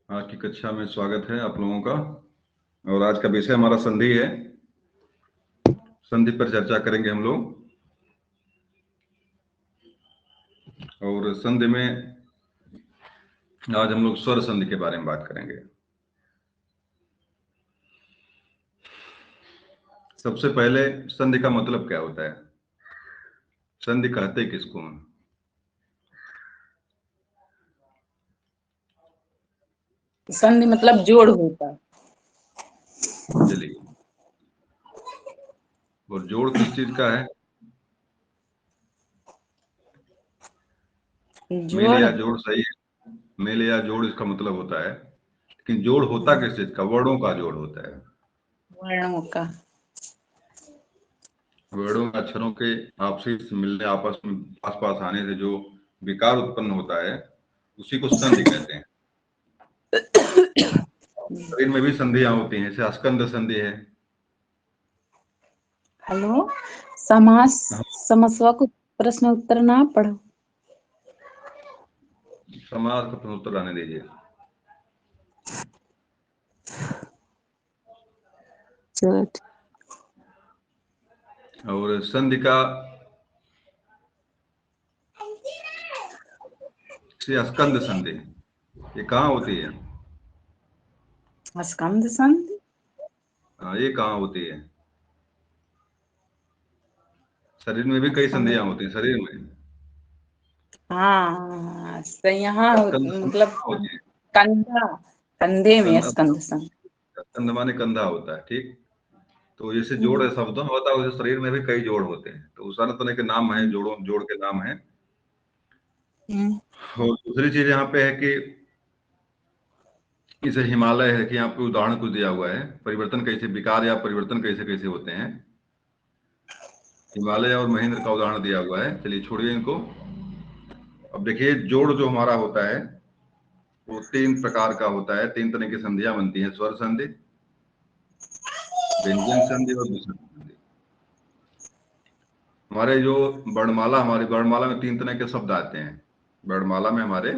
आज की कक्षा में स्वागत है आप लोगों का। और आज का विषय हमारा संधि है। संधि पर चर्चा करेंगे हम लोग। और संधि में आज हम लोग स्वर संधि के बारे में बात करेंगे। सबसे पहले संधि का मतलब क्या होता है, संधि कहते किसको हैं? संधि मतलब जोड़ होता है। चलिए, और जोड़ किस चीज का है? मेल जोड़ या जोड़ सही है। मेल या जोड़ इसका मतलब होता है, लेकिन जोड़ होता किस चीज का? वर्णों का जोड़ होता है। वर्णों का। वर्णों अक्षरों के आपसी से मिलने, आपस में आसपास आने से जो विकार उत्पन्न होता है उसी को संधि कहते हैं। शरीर में भी संधियां होती हैं, जैसे स्कंद संधि है। हेलो, समास समस्वा को प्रश्न उत्तर ना पढ़ो। समास का प्रश्न उत्तर आने दीजिए। चलो, और संधि का स्कंद संधि ये कहाँ होती है? स्कंद संधि ये कहाँ होती है? शरीर में भी कई संधियां होती हैं शरीर में। हाँ, तो यहाँ स्कंद संधि मतलब कहाँ होती है? कंधा, कंधे में कंधा, स्कंद संधि। स्कंद माने कंधा होता है, ठीक। तो जैसे जोड़ हम्म, शब्द होता है, वैसे शरीर में भी कई जोड़ होते हैं, तो उस तरह के नाम है, जोड़ों जोड़ के नाम है। हम्म, और दूसरी चीज यहाँ पे है कि इसे हिमालय है कि यहाँ पे उदाहरण कुछ दिया हुआ है, परिवर्तन कैसे, विकार या परिवर्तन कैसे कैसे होते हैं। हिमालय और महेंद्र का उदाहरण दिया हुआ है। चलिए छोड़िए इनको। अब देखिए, जोड़ जो हमारा होता है वो तीन प्रकार का होता है, तीन तरह की संधियां बनती हैं: स्वर संधि, व्यंजन संधि और विसर्ग संधि। हमारे जो हमारी वर्णमाला में तीन तरह के शब्द आते हैं। वर्णमाला में हमारे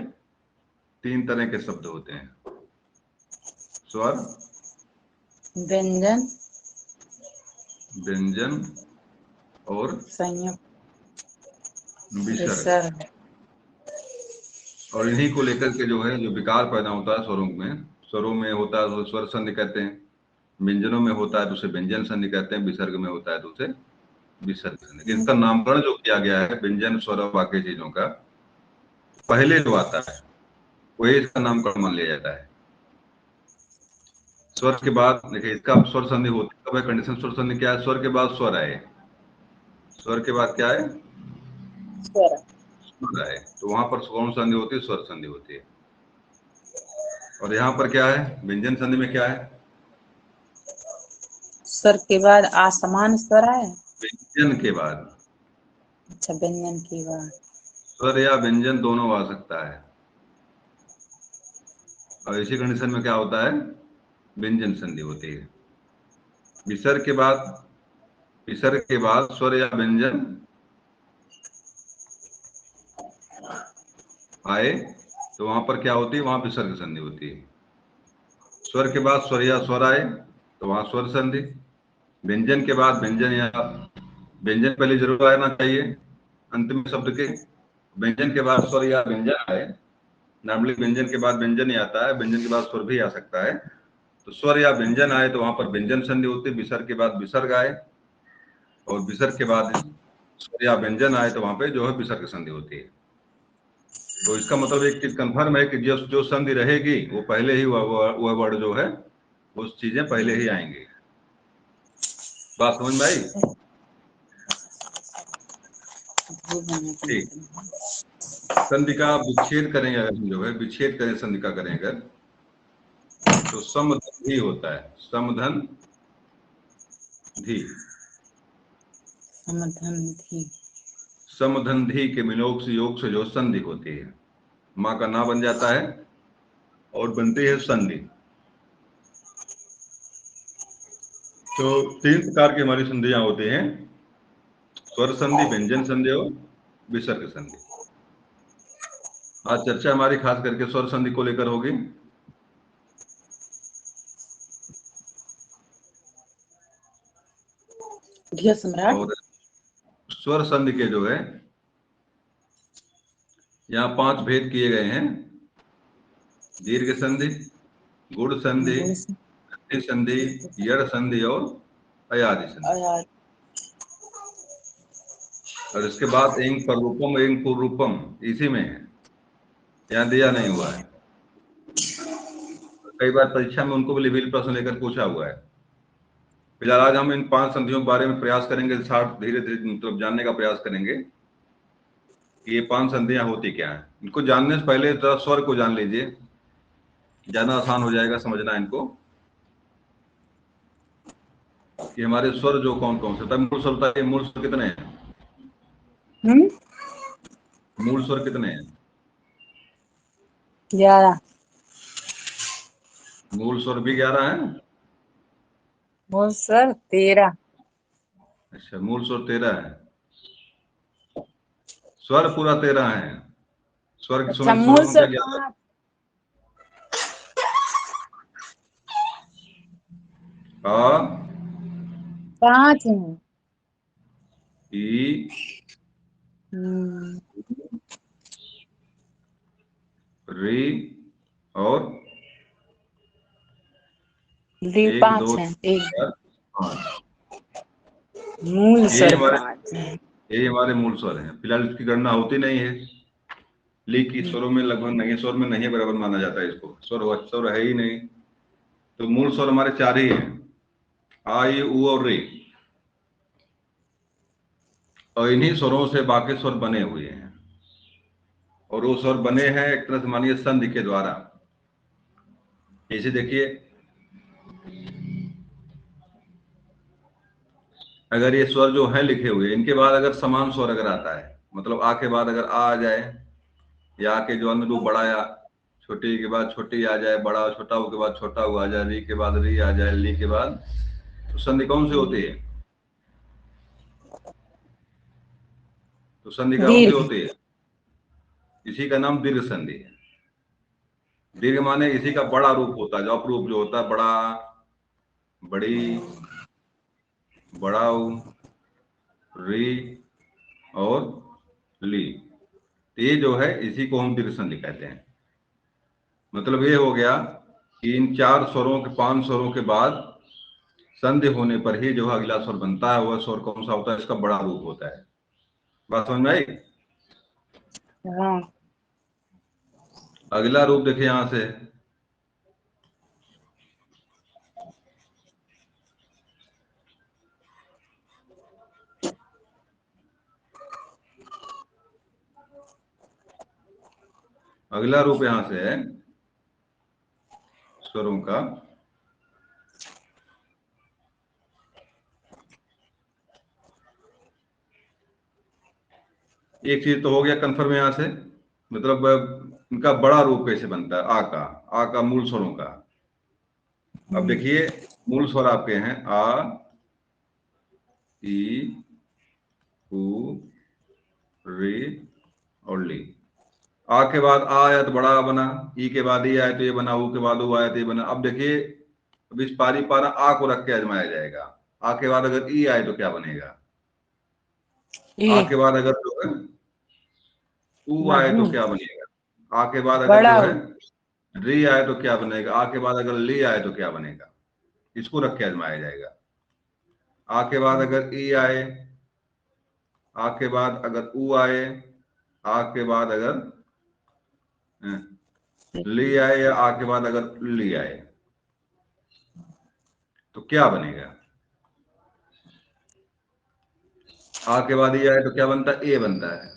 तीन तरह के शब्द होते हैं: स्वर, व्यंजन, व्यंजन और संयुक्त, विसर्ग। विसर्ग। और इन्हीं को लेकर के जो है, जो विकार पैदा होता है स्वरों में होता है तो स्वर संधि कहते हैं, व्यंजनों में होता है तो उसे व्यंजन संधि कहते हैं, विसर्ग में होता है तो उसे विसर्ग संधि। इसका नामकरण जो किया गया है व्यंजन, स्वर और बाकी चीजों का, पहले जो आता है वही इसका नामकरण मान लिया जाता है। स्वर के बाद देखिए, इसका स्वर संधि होती कब है? कंडीशन स्वर संधि क्या है? स्वर के बाद स्वर आए। स्वर के बाद क्या है? स्वर। स्वर आए, तो वहां पर कौन संधि होती है? स्वर संधि होती है। और यहाँ पर क्या है? व्यंजन संधि में क्या है? स्वर के बाद असमान स्वर आए। व्यंजन के बाद अच्छा, व्यंजन के बाद स्वर या व्यंजन दोनों आ सकता है। और इसी कंडीशन में क्या होता है? व्यंजन संधि होती है। विसर्ग के बाद स्वर या व्यंजन आए तो वहां पर क्या होती है? वहां विसर्ग संधि होती है। स्वर के बाद स्वर या स्वर आए तो वहां स्वर संधि। व्यंजन के बाद व्यंजन पहले जरूर आना चाहिए अंतिम शब्द के। व्यंजन के बाद स्वर या व्यंजन आए, नॉर्मली व्यंजन के बाद व्यंजन ही आता है, व्यंजन के बाद स्वर भी आ सकता है। तो स्वर या व्यंजन आए तो वहां पर व्यंजन संधि होती है। विसर्ग के बाद विसर्ग आए और विसर्ग के बाद स्वर या व्यंजन आए तो वहां पे जो है विसर्ग संधि होती है। तो इसका मतलब एक चीज कंफर्म है कि जो जो संधि रहेगी वो पहले ही वह वर्ड जो है, उस चीजें पहले ही आएंगी। बात समझ में आई? ठीक। संधि का विच्छेद करेंगे अगर हम, जो है विच्छेद करें, संधि का करें अगर, तो समधन ही होता है। समधन धी। समधि। समधन धी के मिलोग से योग से जो संधि होती है, माँ का ना बन जाता है और बनती है संधि। तो तीन प्रकार की हमारी संधियां होती हैं: स्वर संधि, व्यंजन संधि और विसर्ग संधि। आज चर्चा हमारी खास करके स्वर संधि को लेकर होगी। बुढ़िया सम्राट। और स्वर संधि के जो है यहाँ 5 भेद किए गए हैं। दीर्घ संधि, गुण संधि, संधि संधि, यड़ संधि और अयादि संधि। और इसके बाद एंग पररूपम एंग पूर्वरूपम इसी में है, यहाँ दिया नहीं हुआ है। कई बार परीक्षा में उनको भी विभिन्न प्रश्न लेकर पूछा हुआ है। फिलहाल आज हम इन 5 संधियों के बारे में प्रयास करेंगे, साथ धीरे धीरे मतलब जानने का प्रयास करेंगे कि ये 5 संधियां होती क्या है। इनको जानने से पहले जरा स्वर को जान लीजिए, ज्यादा आसान हो जाएगा समझना इनको कि हमारे स्वर जो कौन कौन से होता है। मूल स्वर होता है, मूल स्वर कितने हैं? मूल स्वर कितने हैं? 11। मूल स्वर भी 11 है। मूल स्वर 13। अच्छा, मूल स्वर 13 है, स्वर पूरा 13 है। स्वर की अच्छा, सुनो, मूल स्वरों स्वर में क्या 5 है। ई, री और ली 1 5 2 है। 3 4 5। मूल ये स्वर हमारे 5 है। ये हमारे मूल स्वर हैं। फिलहाल इसकी गणना होती नहीं है। ली की स्वरों में लगभग नहीं, स्वर में नहीं बराबर माना जाता है इसको, स्वर है ही नहीं। तो मूल स्वर हमारे 4 ही हैं, आ ई उ और रे। और इन्हीं स्वरों से बाकी स्वर बने हुए हैं, और वो स्वर बने हैं एक तरह से मानिए संधि के द्वारा। इसे देखिए, अगर ये स्वर जो है लिखे हुए, इनके बाद अगर समान स्वर अगर आता है, मतलब आ के बाद अगर आ जाए, या के जो अनुरूप बड़ा या छोटी के बाद छोटी आ जाए, बड़ा छोटा के बाद छोटा हुआ आ जाए, री के बाद री आ जाए, ली के बाद, तो संधि कौन सी होती है? तो संधि कौन सी दीर्घ। होती है? इसी का नाम दीर्घ संधि है। दीर्घ माने इसी का बड़ा रूप होता है, जो अपरूप जो होता है, बड़ा, बड़ी, बड़ाऊ, री और ली। तो ये जो है इसी को हम दीर्घ संधि कहते हैं। मतलब ये हो गया कि इन 4 स्वरों के 5 स्वरों के बाद संधि होने पर ही जो अगला स्वर बनता है, वह स्वर कौन सा होता है? इसका बड़ा रूप होता है। बात समझ में आई? हाँ। अगला रूप देखिए यहां से, अगला रूप यहां से है स्वरों का। एक चीज तो हो गया कंफर्म यहां से, मतलब इनका बड़ा रूप कैसे बनता है? आ का मूल स्वरों का। अब देखिए, मूल स्वर आपके हैं आ, ई, उ, री और ली। आ के बाद आ आया तो बड़ा बना, ई के बाद ई आया तो ये बना, ऊ के बाद ऊ आया तो ये बना। अब देखिए, अब इस पारी पारा आ को रख के आजमाया जाएगा। आ के बाद अगर ई आए तो क्या बनेगा? आ के बाद अगर जो है ऊ आए तो क्या बनेगा? आ के बाद अगर बड़ा जो है हो। री आए तो क्या बनेगा? आ के बाद अगर ली आए तो क्या बनेगा? इसको रख के आजमाया जाएगा। आ के बाद अगर ई आए, आ के बाद अगर ऊ आए, आ के बाद अगर ली आए, या आ के बाद अगर ली आए, तो क्या बनेगा? आ के बाद ये आए तो क्या बनता है? ए बनता है।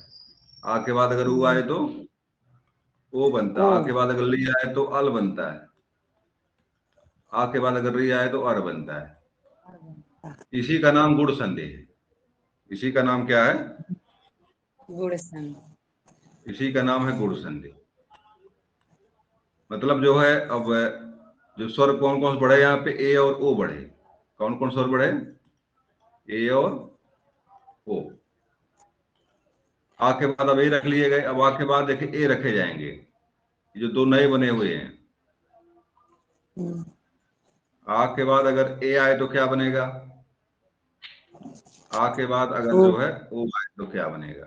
आ के बाद अगर ऊ आए तो ओ बनता है। आ के बाद अगर ली आए तो अल बनता है। आ के बाद अगर री आए तो अर बनता है। इसी का नाम गुण संधि है। इसी का नाम क्या है? गुण संधि। इसी का नाम है गुण संधि। मतलब जो है, अब जो स्वर कौन कौन से बढ़े यहाँ पे? ए और ओ बढ़े। कौन कौन स्वर बढ़े? ए और ओ। आ के बाद अब ए रख लिए गए। अब आ के बाद देखिए ए रखे जाएंगे, जो 2 नए बने हुए हैं। आ के बाद अगर ए आए तो क्या बनेगा? आ के बाद अगर ओ जो है ओ आए तो क्या बनेगा?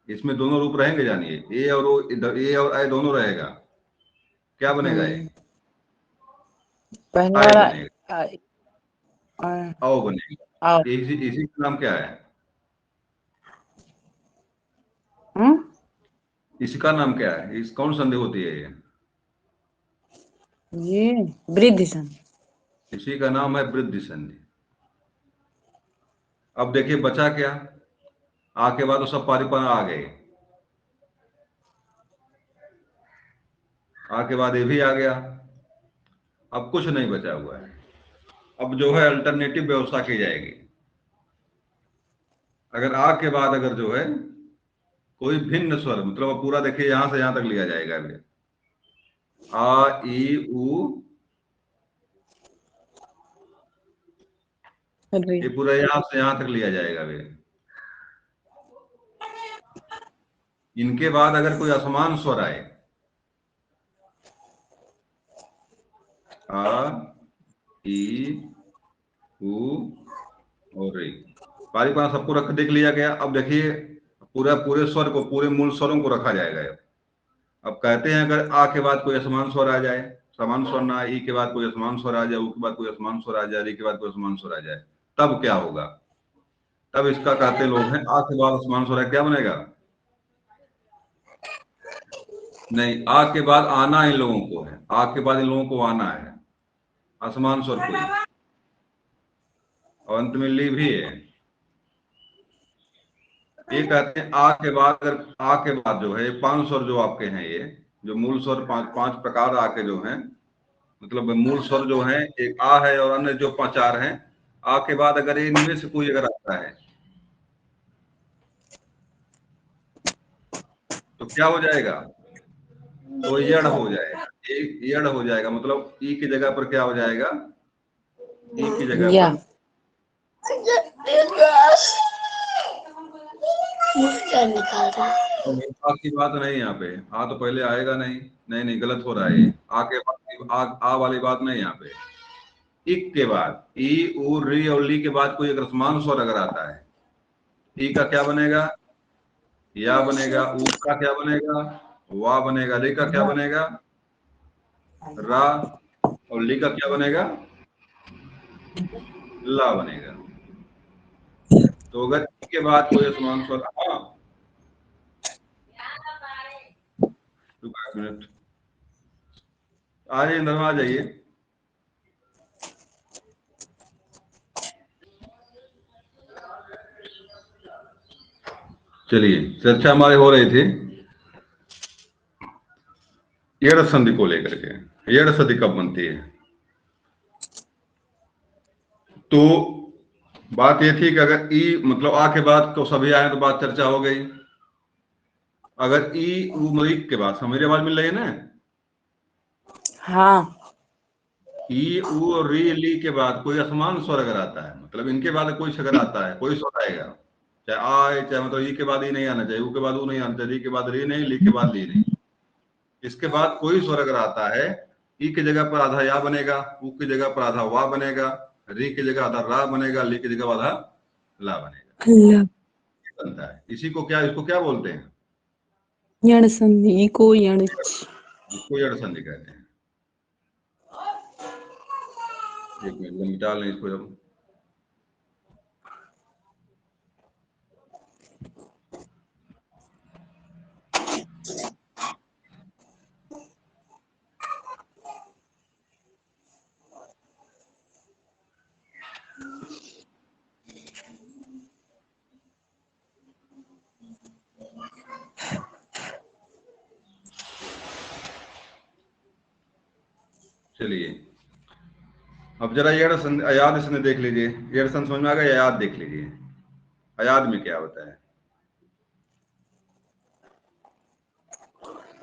इसमें दोनों रूप रहेंगे, जानिए, ए और ओ, ए और आई दोनों रहेगा। क्या बनेगा ये? पहले आय वाला बनेगा, आओ बनेगा। आओ। इसी इसी का नाम क्या है? हम्म, इसका नाम क्या है? इस कौन संधि होती है ये? ये वृद्धि संधि। इसी का नाम है वृद्धि संधि। अब देखिए बचा क्या? आ के बाद तो सब पारीपन आ गए, आ के बाद ये भी आ गया, अब कुछ नहीं बचा हुआ है। अब जो है अल्टरनेटिव व्यवस्था की जाएगी। अगर आ के बाद अगर जो है कोई भिन्न स्वर, मतलब अब पूरा देखिए यहां से यहां तक लिया जाएगा अभी। आ ई उ, रे। ये पूरा यहां से यहां तक लिया जाएगा अभी। इनके बाद अगर कोई असमान स्वर आए, आ ई उ और रे, पारीपना सबको रख देख लिया गया। अब देखिए पूरा पूरे स्वर को, पूरे मूल स्वरों को रखा जाएगा। अब कहते हैं अगर आ के बाद कोई असमान स्वर आ जाए, समान स्वर ना, ई के बाद कोई असमान स्वर आ जाए, उ के बाद कोई असमान स्वर आ जाए, री के बाद कोई असमान स्वर आ जाए, तब क्या होगा? तब इसका कहते लोग हैं आ के बाद असमान स्वर है, क्या बनेगा? नहीं, आ के बाद आना इन लोगों को है, आ के बाद इन लोगों को आना है, असमान स्वर कोई, और अंत में ली भी है। ये कहते हैं आ के बाद, अगर आ के बाद जो है 5 स्वर जो आपके हैं, ये जो मूल स्वर पांच पांच प्रकार आके जो हैं, मतलब मूल स्वर जो है, एक आ है और अन्य जो 4 हैं, आ के बाद अगर इनमें से कोई अगर आता है तो क्या हो जाएगा? तो यड़ हो जाएगा, एक यड़ हो जाएगा, मतलब ई की जगह पर क्या हो जाएगा? ई की जगह या पर आ की बात नहीं, यहाँ पे आ तो पहले आएगा नहीं। नहीं नहीं, गलत हो रहा है ये। आ के बाद आ वाली बात नहीं यहाँ पे। इक के बाद ई उ री और ली के बाद कोई अगर समान स्वर अगर आता है, ई का क्या बनेगा? या बनेगा। ऊ का क्या बनेगा? वा बनेगा। रे का क्या बनेगा? रा। और ली का क्या बनेगा? ला बनेगा। तो अगर ई के बाद कोई समान स्वर, हाँ, रुको 1 मिनट, आ जाइए, अंदर में आ जाइए। चलिए, चर्चा हमारी हो रही थी एड़ संधि को लेकर के। एड़ संधि कब बनती है? तो बात ये थी कि अगर ई मतलब आ के बाद तो सभी आए तो बात चर्चा हो गई। अगर ई उ मरीक के बाद, मेरी आवाज मिल रही है ना? हाँ ई उ और री ली के बाद कोई असमान स्वर अगर आता है, मतलब इनके बाद कोई अगर आता है, कोई स्वर आएगा, चाहे आए चाहे, मतलब ई के बाद ई नहीं आना चाहिए, उ के बाद उ नहीं आना चाहिए, री के बाद री नहीं, ली के बाद ली नहीं, इसके बाद कोई स्वर अगर आता है, ई की जगह पर आधा या बनेगा, उ की जगह पर आधा वा बनेगा, री की जगह आधा रा बनेगा, ली की जगह आधा ला बनेगा, ला। बनता है। इसी को क्या, इसको क्या बोलते हैं? यण संधि को यण। इसको यड़ संधि कहते हैं। एक मिनट में मिटा लें इसको जब। चलिए, अब जरा यड़ संधि, अयाद संधि देख लीजिए। यड़ संधि समझ में आ गया? अयाद देख लीजिए, अयाद में क्या होता है।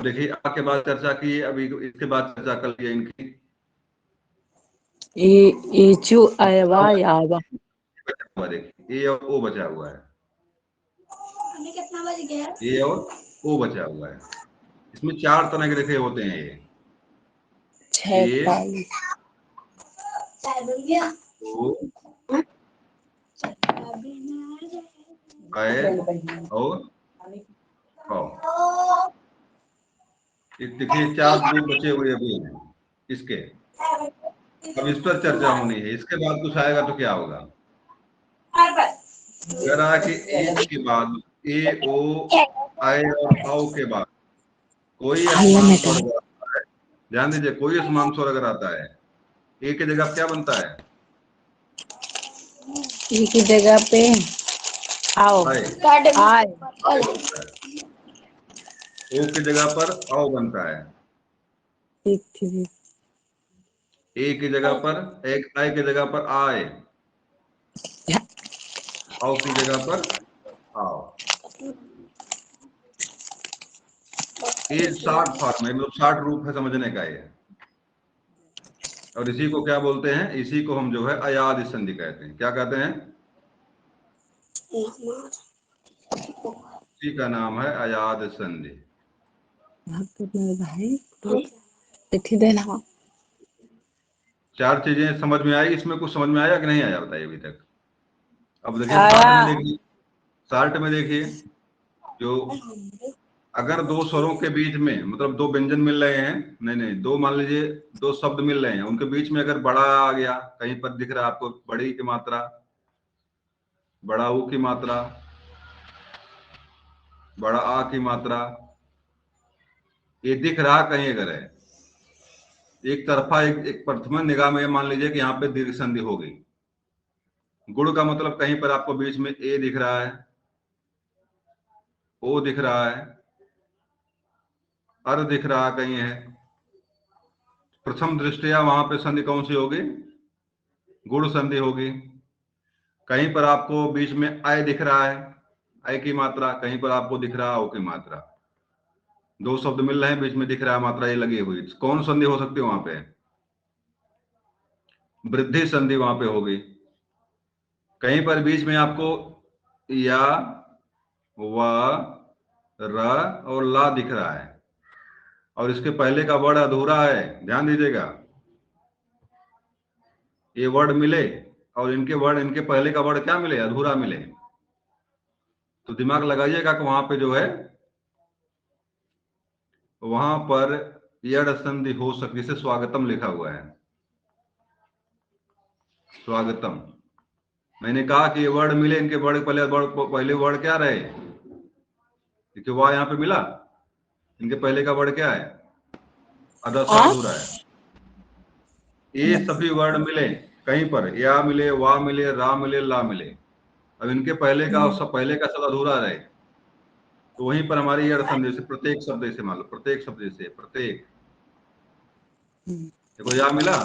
देखिए, आ के बाद चर्चा की, अभी इसके बाद चर्चा कर लिया इनकी। ए चो आयवा यावा। बचा हुआ देखिए, ए और ओ बचा हुआ है, कितना बज गया? ए और ओ बचा हुआ है। इसमें 4 तरह के देखिए होते हैं ये। 46। ए, ओ, आए और आओ। देखिए 4 रूप बचे हुए अभी हैं इसके। अब इस पर चर्चा होनी है, इसके बाद कुछ आएगा तो क्या होगा। कह रहा है कि एक के बाद ए ओ आए और आओ के बाद कोई असमान स्वर अगर आता है, ध्यान दीजिए, कोई असमान स्वर अगर आता है, ए की जगह क्या बनता है? ई की जगह पे आओ आए। आए। ओ की जगह पर आओ बनता है। ठीक ठीक। ए की जगह पर एक, आए की जगह पर आए, आओ की जगह पर आओ। ये 60 फॉर्म है, मतलब 60 रूप है समझने का ये। और इसी को क्या बोलते हैं? इसी को हम जो है अयाद संधि कहते हैं। क्या कहते हैं? इसी का नाम है अयाद संधि। भाई चिट्ठी देना। 4 चीजें समझ में आई। इसमें कुछ समझ में आया कि नहीं आया बताइए अभी तक? अब देखिए आया। 60 में देखिए, 60 में देखिए, जो अगर 2 स्वरों के बीच में, मतलब 2 व्यंजन मिल रहे हैं, नहीं, 2 मान लीजिए 2 शब्द मिल रहे हैं, उनके बीच में अगर बड़ा आ गया, कहीं पर दिख रहा है आपको बड़ी की मात्रा, बड़ा ऊ की मात्रा, बड़ा आ की मात्रा, ये दिख रहा कहीं अगर है एक तरफा, एक प्रथम निगाह में मान लीजिए कि यहाँ पे दीर्घ संधि हो गई। गुण का मतलब कहीं पर आपको बीच में ए दिख रहा है, ओ दिख रहा है, अर दिख रहा कहीं है। प्रथम दृष्टया वहां पे संधि कौन सी होगी? गुण संधि होगी। कहीं पर आपको बीच में आय दिख रहा है, आय की मात्रा, कहीं पर आपको दिख रहा है ओ की मात्रा। 2 शब्द मिल रहे हैं, बीच में दिख रहा है मात्रा ये लगी हुई, कौन संधि हो सकती है वहां पे? वृद्धि संधि वहां पे होगी। कहीं पर बीच में आपको या, व, र और ला दिख रहा है और इसके पहले का वर्ड अधूरा है, ध्यान दीजिएगा। ये वर्ड मिले और इनके पहले का वर्ड क्या मिले? अधूरा मिले। तो दिमाग लगाइएगा कि वहां पे जो है, वहां पर यड़ संधि हो सकती है। जैसे स्वागतम लिखा हुआ है, स्वागतम, मैंने कहा कि ये वर्ड मिले, इनके वर्ड पहले वर्ड क्या रहे? देखिए वाह यहाँ पे मिला, इनके पहले का वर्ड क्या है? अदसा अधूरा है। ये सभी वर्ड मिले कहीं पर, या मिले, वाह मिले, रा मिले, ला मिले, अब इनके पहले का शब्द अधूरा रहे, तो वहीं पर हमारी यड़ संधि से प्रत्येक शब्द से मान लो, प्रत्येक शब्द से प्रत्येक, देखो या मिला,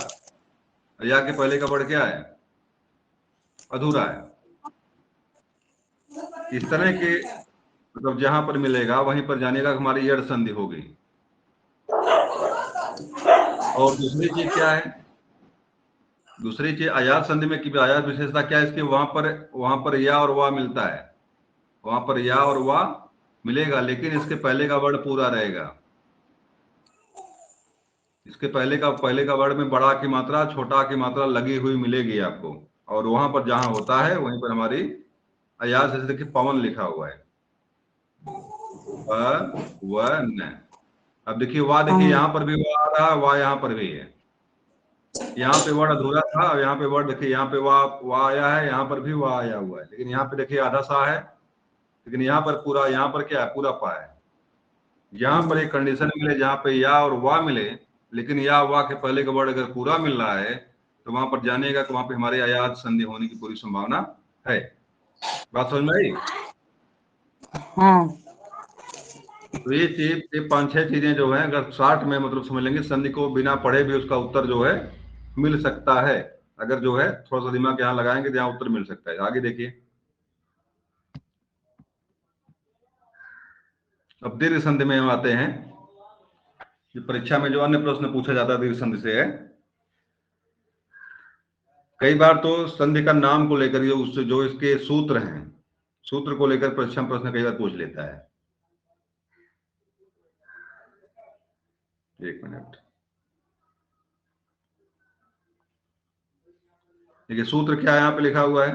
या के पहले का वर्ड क्या है? अधूरा है। इस तरह के मतलब जहां पर मिलेगा वहीं पर जानेगा कि हमारी यड़ संधि हो गई। और दूसरी चीज क्या है? दूसरी चीज अयाद संधि में की अयाद विशेषता क्या है इसकी? वहां पर या और वाह मिलता है, वहां पर या और वाह मिलेगा, लेकिन इसके पहले का वर्ड पूरा रहेगा। इसके पहले का वर्ड में बड़ा की मात्रा, छोटा की मात्रा लगी हुई मिलेगी आपको। और वहां पर जहां होता है वहीं पर हमारी अयाद से, देखिए पवन लिखा हुआ है, व न। अब देखिए वाह, देखिए यहाँ पर भी वाह आ रहा है, वाह यहाँ पर भी है। यहाँ पे वर्ड अधूरा था और यहाँ पे वर्ड देखिए, यहाँ पे वाह वाह आया है, यहाँ पर भी वाह आया हुआ है, लेकिन यहाँ पे देखिए आधा सा है, लेकिन यहाँ पर पूरा, यहाँ पर क्या है? पूरा पा है। यहाँ पर एक कंडीशन मिले जहाँ पे या और वाह मिले, लेकिन या वाह के पहले का वर्ड अगर पूरा मिल रहा है, तो वहां पर जानेगा कि वहां पे हमारे अयाद संधि होने की पूरी संभावना है। बात समझ में आई? हाँ। तो ये 5-6 चीजें जो है, अगर 60 में मतलब समझ लेंगे, संधि को बिना पढ़े भी उसका उत्तर जो है मिल सकता है। अगर जो है थोड़ा सा दिमाग यहाँ लगाएंगे तो यहाँ उत्तर मिल सकता है। आगे देखिए, अब दीर्घ संधि में हम आते हैं। परीक्षा में जो अन्य प्रश्न पूछा जाता है दीर्घ संधि से है, कई बार तो संधि का नाम को लेकर जो इसके सूत्र हैं, सूत्र को लेकर परीक्षा में प्रश्न कई बार पूछ लेता है। एक मिनट, देखिए सूत्र क्या है यहाँ पे लिखा हुआ है?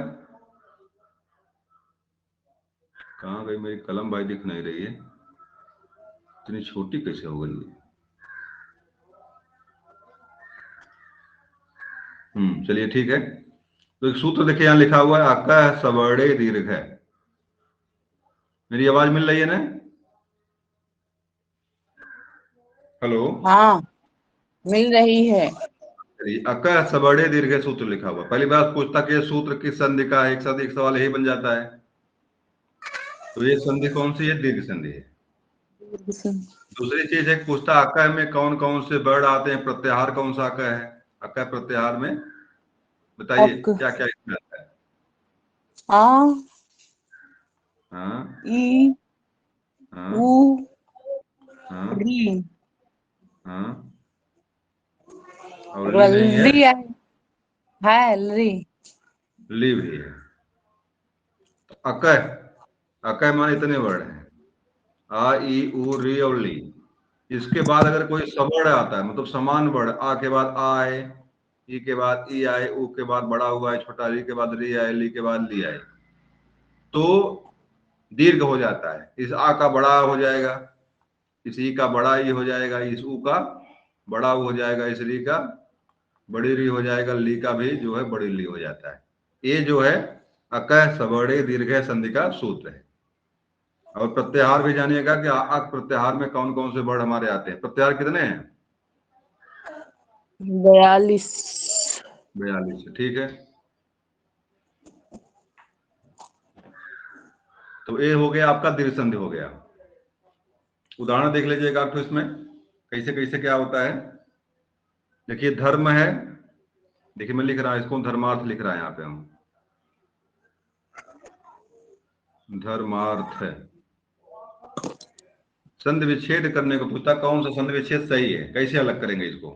कहाँ गई मेरी कलम भाई, दिख नहीं रही है, इतनी छोटी कैसे हो गई है? चलिए ठीक है। तो एक सूत्र देखिए यहाँ लिखा हुआ है, अक सवर्णे दीर्घ है। मेरी आवाज मिल रही है ना? हेलो। हाँ, मिल रही है। अक सवर्णे दीर्घ सूत्र लिखा हुआ। पहली बात पूछता कि ये सूत्र किस संधि का है, एक साथ एक सवाल यही बन जाता है। तो ये संधि कौन सी है? दीर्घ संधि है। दूसरी चीज है, पूछता अक में कौन कौन से वर्ड आते हैं, प्रत्याहार कौन सा अक है? अक प्रत्याहार में बताइए अक, क्या क्या इसमें आता है? आ, हाँ ई, हाँ उ, हाँ री। हाँ। और ली नहीं है? ली है ली। ली भी है। तो अक, अक मान इतने वर्ड हैं, आ ई उ री और ली। इसके बाद अगर कोई सवर्ड आता है, मतलब समान वर्ड, आ के बाद आ आए, ई के बाद ई आए, उ के बाद बड़ा हुआ है छोटा, री के बाद री आए, ली के बाद ली आए, तो दीर्घ हो जाता है। इस आ का बड़ा हो जाएगा, इस ई का बड़ा ई हो जाएगा, इस उ का बड़ा उ हो जाएगा, इस री का बड़ी री हो जाएगा, ली का भी जो है बड़ी ली हो जाता है। ये जो है अक सवर्णे दीर्घ संधि का सूत्र है। और प्रत्याहार भी जानिएगा कि अक प्रत्याहार में कौन कौन से वर्ड हमारे आते हैं। प्रत्याहार कितने हैं? 42। 42। ठीक है। तो ये हो गया आपका दीर्घ संधि हो गया। उदाहरण देख लीजिएगा आप, तो इसमें कैसे कैसे क्या होता है। देखिए धर्म है, देखिए मैं लिख रहा हूं इसको, धर्मार्थ लिख रहा है यहाँ पे हम, धर्मार्थ है। संधि विच्छेद करने को पूछता, कौन सा संधि विच्छेद सही है, कैसे अलग करेंगे इसको।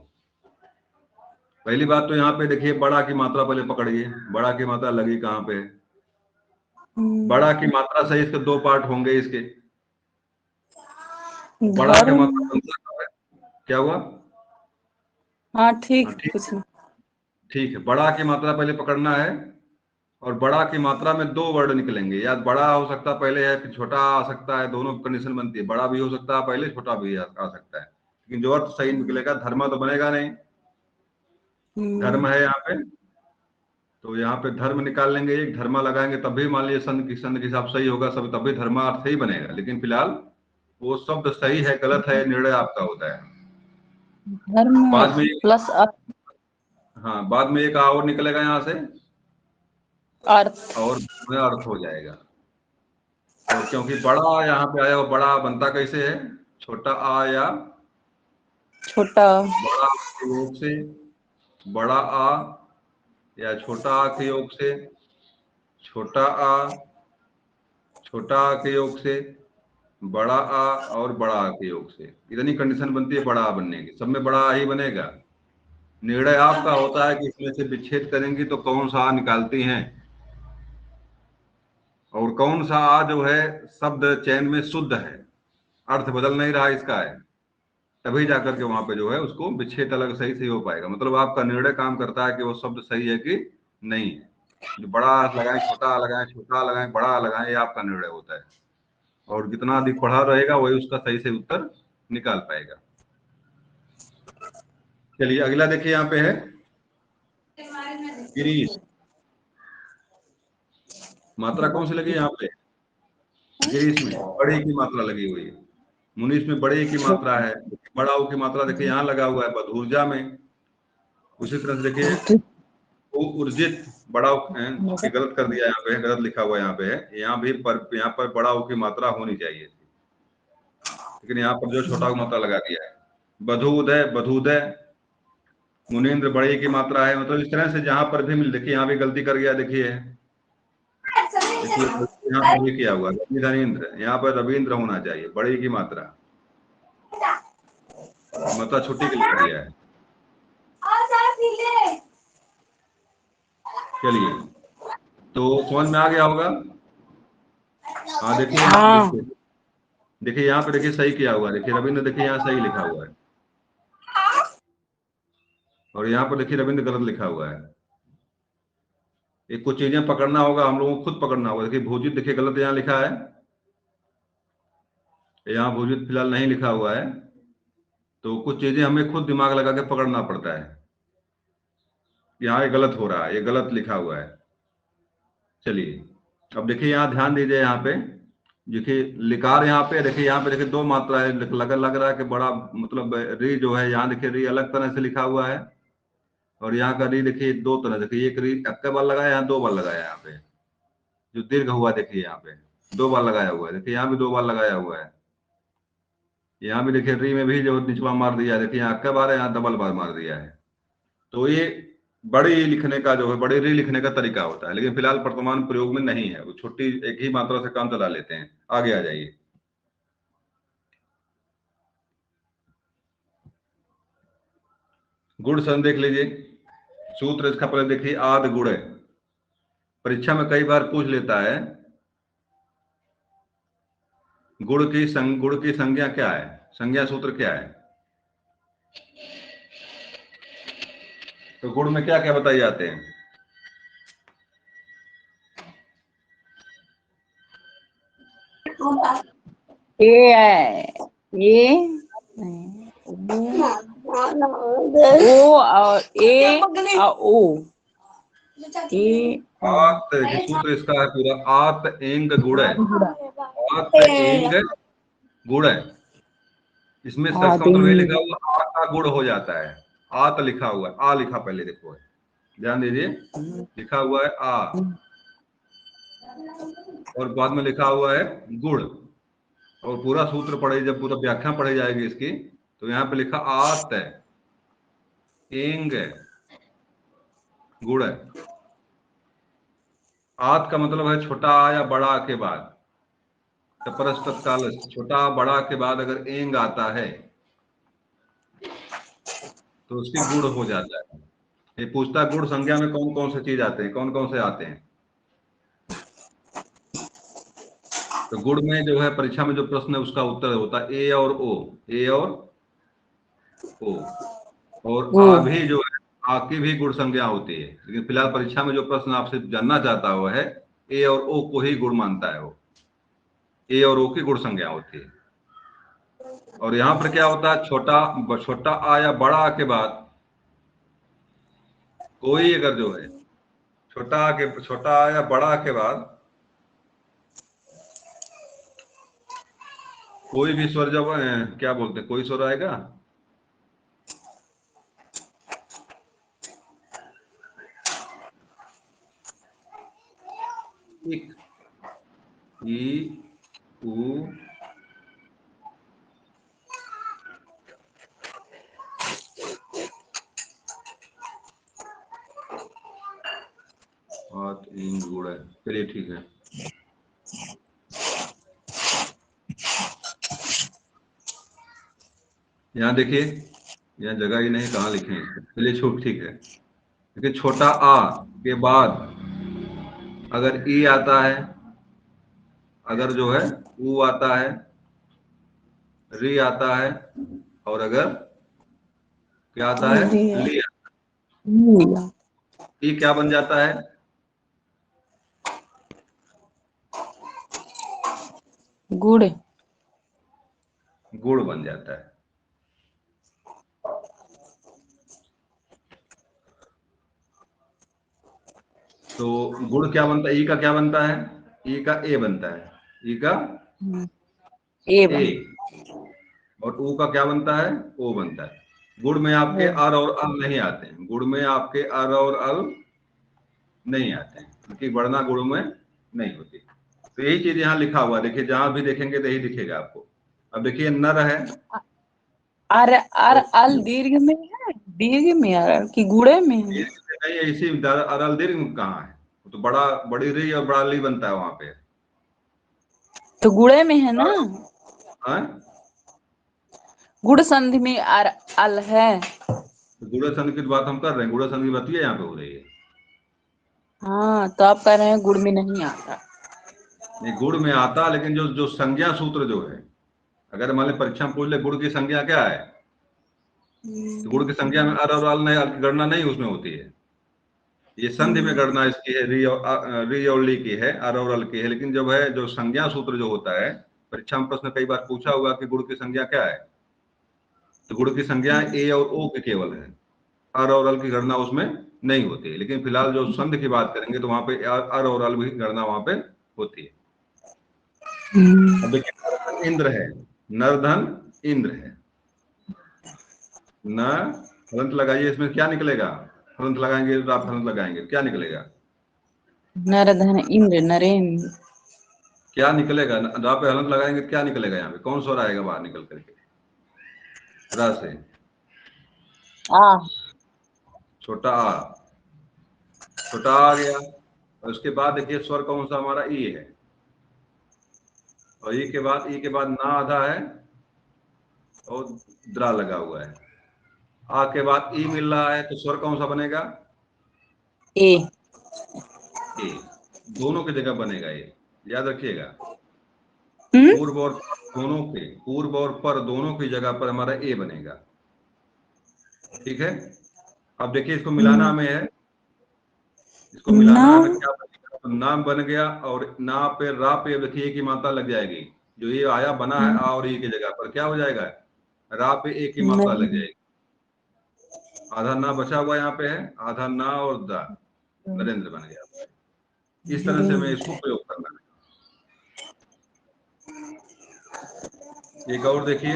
पहली बात तो यहाँ पे देखिए बड़ा की मात्रा पहले पकड़िए, बड़ा की मात्रा लगी कहाँ पे? बड़ा की मात्रा सही, इसके दो पार्ट होंगे इसके। बड़ा की धर्म। मात्रा बनता कहाँ है? क्या हुआ? हाँ ठीक, हाँ ठीक कुछ है, नहीं। ठीक है। बड़ा की मात्रा पहले पकड़ना है, और बड़ा की मात्रा में दो वर्ड निकलेंगे, या बड़ा हो सकता है पहले है, फिर छोटा आ सकता है, दोनों कंडीशन बनती है। बड़ा भी हो सकता है पहले, छोटा भी आ सकता है, लेकिन जो अर्थ सही निकलेगा, धर्म तो बनेगा नहीं। धर्म है यहाँ पे, तो यहाँ पे धर्म निकाल लेंगे, एक धर्मा लगाएंगे, तब भी मान लीजिए संध के हिसाब सही होगा सब, तब भी धर्मार्थ सही बनेगा। लेकिन फिलहाल वो शब्द सही है गलत है निर्णय आपका होता है। धर्म बाद में प्लस हाँ, बाद में एक और निकलेगा यहाँ से, अर्थ। और अर्थ हो जाएगा। और क्योंकि बड़ा यहाँ पे आया, वो बड़ा बनता कैसे है? छोटा आ या छोटा बड़ा के योग से, बड़ा आ या छोटा आ के योग से, छोटा आ छोटा आ के योग से, बड़ा आ और बड़ा आ के योग से। इतनी कंडीशन बनती है बड़ा आ बनने की, सब में बड़ा आ ही बनेगा। निर्णय आपका होता है कि इसमें से विच्छेद करेंगी तो कौन सा आ निकालती हैं, और कौन सा आ जो है शब्द चयन में शुद्ध है, अर्थ बदल नहीं रहा इसका है, तभी जाकर के वहां पे जो है उसको विच्छेद अलग सही से हो पाएगा। मतलब आपका निर्णय काम करता है कि वो शब्द सही है कि नहीं है। जो बड़ा लगाएं, छोटा लगाएं, छोटा लगाएं, बड़ा लगाएं, ये आपका निर्णय होता है। और जितना अधिक पढ़ा रहेगा वही उसका सही से उत्तर निकाल पाएगा। चलिए अगला देखिए, यहाँ पे है गिरीश। मात्रा कौन सी लगी यहाँ पे? गिरीश में बड़े की मात्रा लगी हुई है, मुनीष में बड़े की मात्रा है, बड़ा ऊ की मात्रा देखिए यहाँ लगा हुआ है बधूर्जा में। उसी तरह से देखिए ऊर्जित, बड़ा चूंकि गलत कर दिया, यहाँ पे है, गलत लिखा हुआ यहाँ पे है, यहाँ भी यहाँ पर बड़ा ऊ की मात्रा होनी चाहिए थी, लेकिन यहाँ पर जो छोटा ऊ मात्रा लगा दिया है। बधूदय, बधूदय, मुनीन्द्र बड़े की मात्रा है। मतलब इस तरह से जहां पर भी मिल, देखिए यहाँ भी गलती कर गया, देखिए यहाँ पर भी किया हुआ रवि धनीन्द्र, यहाँ पर रविंद्र होना चाहिए, बड़े की मात्रा, मात्रा छोटी के लिखा दिया है। चलिए, तो समझ में आ गया होगा। हाँ देखिए यहाँ पे, हाँ। देखिए यहाँ पे देखिए सही किया हुआ है, देखिए रविंद्र देखिए यहाँ सही लिखा हुआ है, और यहाँ पर देखिए रविंद्र गलत लिखा हुआ है। एक कुछ चीजें पकड़ना होगा, हम लोगों को खुद पकड़ना होगा। देखिए भोजित देखिए गलत यहाँ लिखा है, यहाँ भूजित फिलहाल नहीं लिखा हुआ है, तो कुछ चीजें हमें खुद दिमाग लगा के पकड़ना पड़ता है। यहाँ ये गलत हो रहा है, ये गलत लिखा हुआ है। चलिए अब देखिए, यहाँ ध्यान दीजिए, यहाँ पे देखिए लिकार, यहाँ पे देखिए, यहाँ पे देखिए दो मात्रा है, लग रहा है कि बड़ा मतलब री जो है, यहाँ देखिए री अलग तरह से लिखा हुआ है, और यहाँ का री देखिए दो तरह, देखिए एक री एक बार लगाया, यहाँ दो बार लगाया, यहाँ पे जो दीर्घ हुआ देखिए यहाँ पे दो बार लगाया हुआ है, देखिए यहाँ भी दो बार लगाया हुआ है। यहाँ भी देखिए री में भी जो निचवा मार दिया है, देखिए यहाँ अक्का बार है, यहाँ डबल बार मार दिया है। तो ये बड़ी लिखने का जो है, बड़ी री लिखने का तरीका होता है, लेकिन फिलहाल वर्तमान प्रयोग में नहीं है, वो छोटी एक ही मात्रा से काम चला लेते हैं। आगे आ जाइए। गुड़ सन देख लीजिए, सूत्र इसका पहले देखिए, आद गुड़ है। परीक्षा में कई बार पूछ लेता है गुड़ की संज्ञा क्या है, संज्ञा सूत्र क्या है। तो गुड़ में क्या क्या बताए जाते हैं? ए है, ये ओ और ए और ओ, ए आत, सूत्र इसका है पूरा, आत एंग गुड़ है, आत एंग गुड़ है। इसमें सच का मतलब ये लिखा हुआ आ का गुड़ हो जाता है, आत लिखा हुआ है, आ लिखा पहले देखो, ध्यान दीजिए, लिखा हुआ है आ, और बाद में लिखा हुआ है गुड़, और पूरा सूत्र पढ़े, जब पूरा व्याख्या पढ़ी जाएगी इसकी, तो यहाँ पे लिखा आत है, एंग है, गुड़ है। आत का मतलब है छोटा आ या बड़ा आ के बाद, तत्काल, छोटा बड़ा के बाद अगर एंग आता है तो उसकी गुड़ हो जाता है। ये पूछता है गुड़ संज्ञा में कौन कौन से चीज आते हैं, कौन कौन से आते हैं। तो गुड़ में जो है परीक्षा में जो प्रश्न है उसका उत्तर होता है ए और ओ, ए और ओ, और आ भी जो है, आ की भी गुड़ संज्ञा होती है, लेकिन फिलहाल परीक्षा में जो प्रश्न आपसे जानना चाहता हुआ है, ए और ओ को ही गुड़ मानता है वो, ए और ओ की गुड़ संज्ञा होती है। और यहाँ पर क्या होता है, छोटा आ या बड़ा आ के बाद कोई अगर जो है छोटा आ या बड़ा आ के बाद कोई भी स्वर, जब क्या बोलते हैं, कोई स्वर आएगा, इक, ई, उ, आत इंग गुड़ है। चलिए ठीक है, यहाँ देखिए, यहाँ जगह ही नहीं, कहाँ लिखे हैं। चलिए छोट ठीक है, देखिए छोटा आ के बाद अगर ई आता है, अगर जो है ऊ आता है, री आता है, और अगर क्या आता है, ली आता है, ई क्या बन जाता है, गुड़, गुड़ बन जाता है। तो गुड़ क्या बनता है, ई का क्या बनता है, ई का ए बनता है, ई का ए, और ऊ का क्या बनता है, ओ बनता है। गुड़ में आपके अर और अल नहीं आते हैं, गुड़ में आपके अर और अल नहीं आते हैं, क्योंकि वर्णा गुड़ में नहीं होती। तो यही चीज यहाँ लिखा हुआ, देखिए जहां भी देखेंगे तो यही दिखेगा आपको। अब देखिए नर है, अर अर अल दीर्घ में है, दीर्घ में है कि गुड़े में है? नहीं, इसी अरल दीर्घ कहाँ है, तो बड़ी री और बड़ा ली बनता है वहां पे, तो गुड़े में है ना, हाँ? गुड़ संधि में अर अल है। तो गुड़ संधि की बात हम कर रहे हैं, गुड़ संधि बात यहाँ पे हो रही है। हाँ, तो आप कह रहे हैं गुड़ में नहीं आता। नहीं, गुड़ में आता, लेकिन जो जो संज्ञा सूत्र जो है, अगर मान ली परीक्षा में पूछ ले गुड़ की संज्ञा क्या है, तो गुड़ की संज्ञा में अर और अल नहीं, अल की गणना नहीं उसमें होती है। ये संधि में गणना इसकी है, री और ली की है, अर और अल की है, लेकिन जब है जो संज्ञा सूत्र जो होता है परीक्षा में प्रश्न कई बार पूछा होगा कि गुण की संज्ञा क्या है, तो गुण की संज्ञा ए और ओ के केवल है, अर और अल की गणना उसमें नहीं होती है। लेकिन फिलहाल जो संध की बात करेंगे तो वहां पे अर और अल की गणना वहां पे होती है। अब देखिए इंद्र है, नरधन इंद्र है, न हलंत लगाइए, इसमें क्या निकलेगा? हलंत लगाएंगे तो आप हलंत लगाएंगे क्या निकलेगा? नरधन इंद्र नरेंद्र। क्या निकलेगा? जहाँ पे हलंत लगाएंगे क्या निकलेगा? यहाँ पे कौन स्वर आएगा बाहर निकल करके? रा से आ। छोटा आ, छोटा आ गया। और उसके बाद देखिए स्वर कौन सा हमारा? ई है। और ई के बाद ना आधा है और द्रा लगा हुआ है। आ के बाद ई मिल रहा है तो स्वर कौन सा बनेगा? ए। ए। दोनों की जगह बनेगा ये, याद रखिएगा। पूर्व और पर दोनों की जगह पर हमारा ए बनेगा। ठीक है। अब देखिए इसको मिलाना में है, इसको मिलाना है, क्या बनेगा? तो नाम बन गया और ना पे रा पे देखिए की मात्रा लग जाएगी। जो ये आया बना है आ और ई की जगह पर क्या हो जाएगा? रा पे एक की मात्रा लग जाएगी। आधा ना बचा हुआ यहाँ पे है, आधा ना और दा, नरेंद्र बन गया। इस तरह से हमें इसको प्रयोग करना है। एक और देखिए,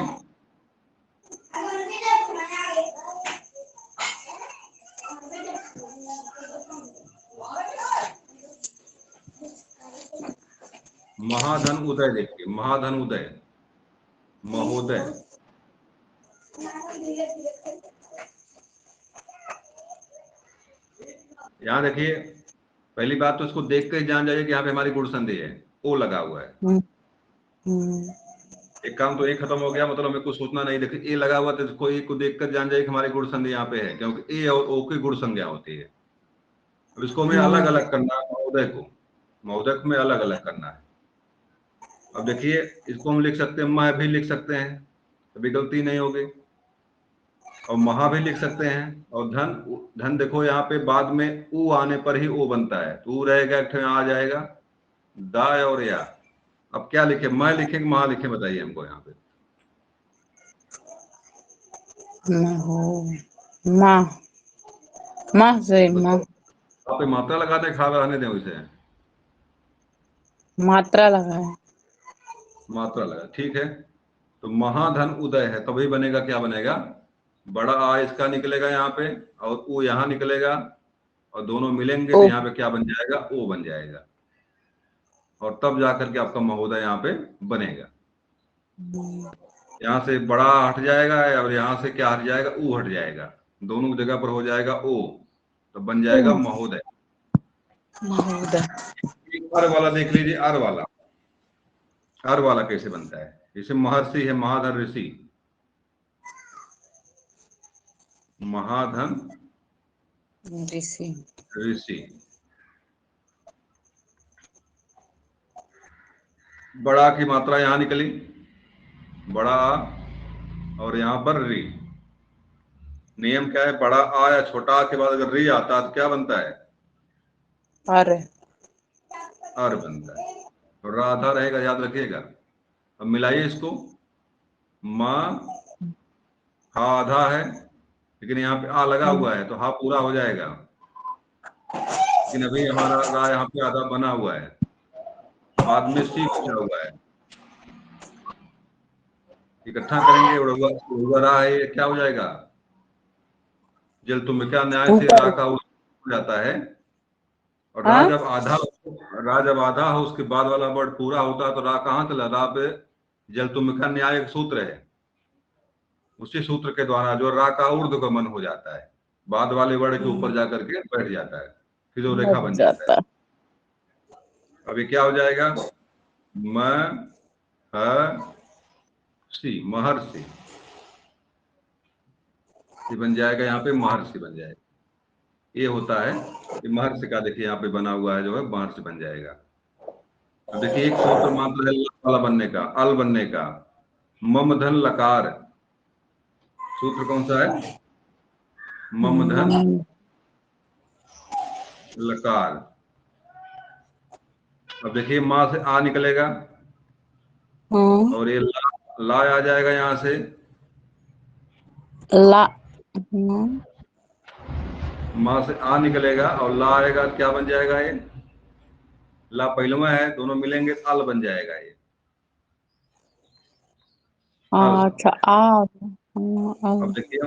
महाधन उदय देखिए, महाधन उदय, महोदय। यहाँ देखिए पहली बात तो इसको देख कर जान जाइए कि यहाँ पे हमारी गुण संधि है, ओ लगा हुआ है। एक काम तो ये खत्म हो गया, मतलब हमें कुछ सोचना नहीं। देखिए ए लगा हुआ तो इसको ए को देखकर जान जाइए कि हमारी गुण संधि यहाँ पे है, क्योंकि ए और ओ की गुण संज्ञा होती है। अब इसको हमें अलग अलग करना है, महोदय को हमें अलग अलग करना है। अब देखिए इसको हम लिख सकते हैं, मह भी लिख सकते हैं, कभी गलती नहीं होगी, और महा भी लिख सकते हैं। और धन, धन देखो यहाँ पे बाद में ऊ आने पर ही ओ बनता है, तो ऊ रहेगा, एक आ जाएगा दा और या। अब क्या लिखे? मैं लिखे कि महा लिखे? बताइए हमको यहाँ पे। माँ से माँ, आप पे मात्रा लगाते खा रहने दें उसे, मात्रा लगा है। मात्रा लगा, ठीक है। तो महाधन उदय है, तभी बनेगा, क्या बनेगा? बड़ा आ इसका निकलेगा यहाँ पे और ओ यहाँ निकलेगा, और दोनों मिलेंगे तो यहाँ पे क्या बन जाएगा? ओ बन जाएगा। और तब जाकर के आपका महोदय यहाँ पे बनेगा। यहाँ से बड़ा हट जाएगा और यहाँ से क्या हट जाएगा? ऊ हट जाएगा, दोनों जगह पर हो जाएगा ओ, तो बन जाएगा महोदय। महोदय। एक अर वाला देख लीजिए, अर वाला, अर वाला कैसे बनता है? जैसे महर्षि है, महाधन ऋषि, महाधन ऋषि। ऋषि। बड़ा की मात्रा यहां निकली, बड़ा आ, और यहां पर री। नियम क्या है? बड़ा आ या छोटा आ के बाद अगर री आता है तो क्या बनता है? अर। अर बनता है। और राधा रहेगा, याद रखिएगा। अब मिलाइए इसको, माँ हा आधा है, लेकिन यहाँ पे आ लगा हुआ है तो हा पूरा हो जाएगा, लेकिन अभी हमारा रा यहाँ पे आधा बना हुआ है, बाद में सी बचा हुआ है। इकट्ठा करेंगे, उड़वा रा है, ये क्या हो जाएगा? जल तुम क्या न्याय से रा का हो जाता है। और रा जब आधा हो उसके बाद वाला वर्ड पूरा होता है तो रा कहाँ चला? रा पे जल तुम का न्याय एक सूत्र है, उसी सूत्र के द्वारा जो रा का ऊर्ध्वगमन हो जाता है, बाद वाले वर्ड के ऊपर जाकर के बैठ जाता है, फिर वो रेखा बन जाता है। अभी क्या हो जाएगा? महर्षि, महर्षि, ये बन जाएगा, यहाँ पे महर्षि बन जाएगा। ये होता है कि महर्षि का देखिए यहाँ पे बना हुआ है, जो है महर्षि बन जाएगा। अब देखिए एक सूत्र मात्र है वाला बनने का, अल बनने का, मम धन लकार। सूत्र कौन सा है? मम धन लकार। अब देखिए मां से आ निकलेगा, हम्म, और ये ला आ जाएगा यहाँ से, ला। माँ से आ निकलेगा और ला आएगा, क्या बन जाएगा ये? ला पहलुआ है, दोनों मिलेंगे तो अल बन जाएगा ये। अल। अच्छा अब देखिए,